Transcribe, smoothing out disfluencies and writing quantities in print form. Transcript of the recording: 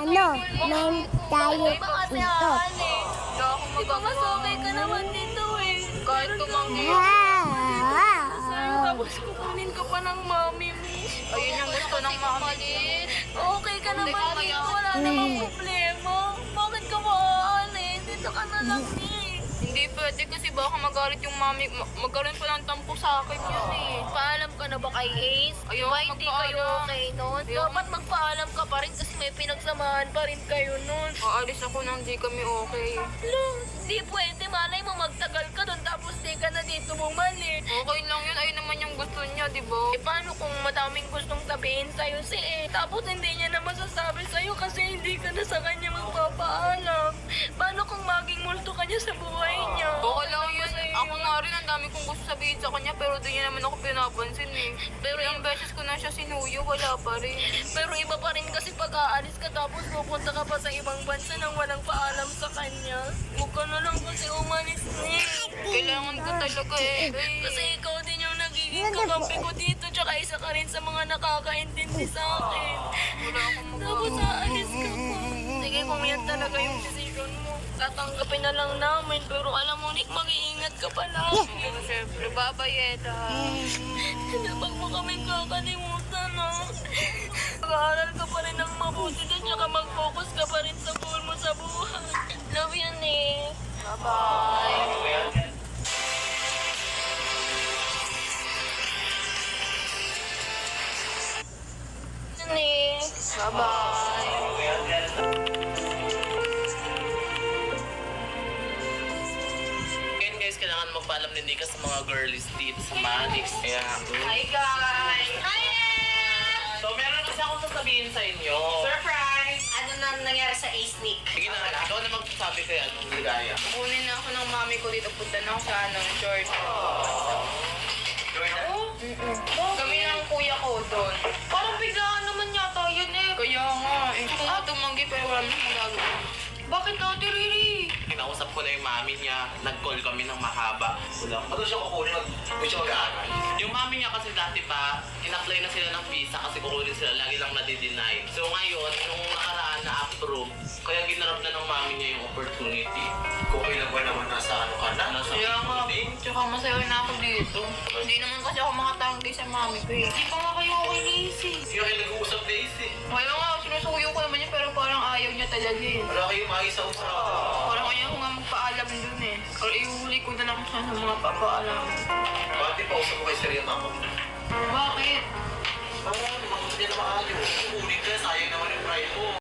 men tayo ito. Di ba mas okay ka naman dito eh? Kahit tumanggi tapos kukunin ka pa ng mami mo. Ayun yung gusto ng mami. Okay ka naman dito, wala namang problema. Bakit ka maaalis? Dito ka na lang eh. Hindi pwede kasi baka magalit yung mami. Magkaroon pa ng tampo sa akin yun eh. Paalam ka na ba kay Ace? Ayaw, ba hindi kayo okay nun? Dapat magpaalam ka pa rin kasi may pinagsamahan pa rin kayo nun. Aalis ako nang di kami okay. Di pwede, malay mo magtagal ka doon tapos di ka na dito bumalik. Okay lang yun, ayun naman yung gusto niya, di ba? Eh paano kung madaming gustong sabihin sa'yo si E? Tapos hindi niya na masasabi sa'yo kasi hindi ka na sa kanya magpapaalam. Paano kung maging multo ka niya sa buhay niya? Okay lang yun. Ako nga rin, ang dami kong gusto sabihin sa kanya pero di niya naman ako pinapansin eh. Pero yung beses ko na siya sinuyo, wala pa rin. Pero iba pa rin kasi pag aalis ka tapos pupunta ka pa sa ibang bansa nang walang paalam sa kanya. Huwag ka na lang kasi umalis ni. Kailangan ko talaga eh. Kasi ikaw din yung nagiging kakampi ko dito tsaka isa ka rin sa mga nakakaintindi sa akin. Wala akong magagawa. Tapos aalis ka pa. Sige, kung yan talaga yung decision mo, tatanggapin na lang namin. Pero alam mo, Nick, mag-iingat ka palagi. Siyempre, babayeta. Huwag mo kaming kakalimutan, ha? Mag-aaral ka pa rin ng mabuti din, tsaka mag-focus ka pa rin sa goal mo sa buhay. Love you, Nick. Bye-bye. Nick. Bye-bye. Ngayon guys, kailangan magpaalam ni Nika sa mga girlies dito sa Manix. Kaya, Hi, guys. Hi! so meron kasi akong sasabihin sa inyo. Surprise! Ano na nangyari sa Ace Nick? Sige na, ikaw na magsasabi kaya anong ligaya. Kunin na ako ng mami ko dito. Punta na ako sa George. Kami ng kuya ko doon. Parang biglaan naman yata yun eh. Kaya nga eh. Kung tumanggi pero wala nang magagawa. Bakit Ate Riri? Kinausap ko na yung mami niya, nag-call kami ng mahaba. Ano siya kukunin? Hindi siya mag-aaral. Yung mami niya kasi dati pa, in-apply na sila ng visa kasi kukunin sila, lagi lang nadi-deny. So ngayon, nung nakaraan na-approve, kaya ginarap na ng mami niya yung opportunity. Kung ilang buwan naman nasa ano ka na? Nasa Kaya nga, tsaka masaya na ako dito. Hindi naman kasi ako makatanggi sa mami ko eh. Hindi pa nga kayo okay, Lacey. Hindi kayo nag-uusap Daisy. Kaya nga, sinusuyo ko naman niya pero parang ayaw niya talaga eh. Wala kayo maisa-usap. Parang ayaw ko nga magpaalam dun eh. Pero ihuli ko na lang siya sa mga papaalam. Bakit pa usap mo kay Serena Mama? Bakit? Bakit? Bakit hindi na maayos? Ulit ka, sayang naman yung pride mo.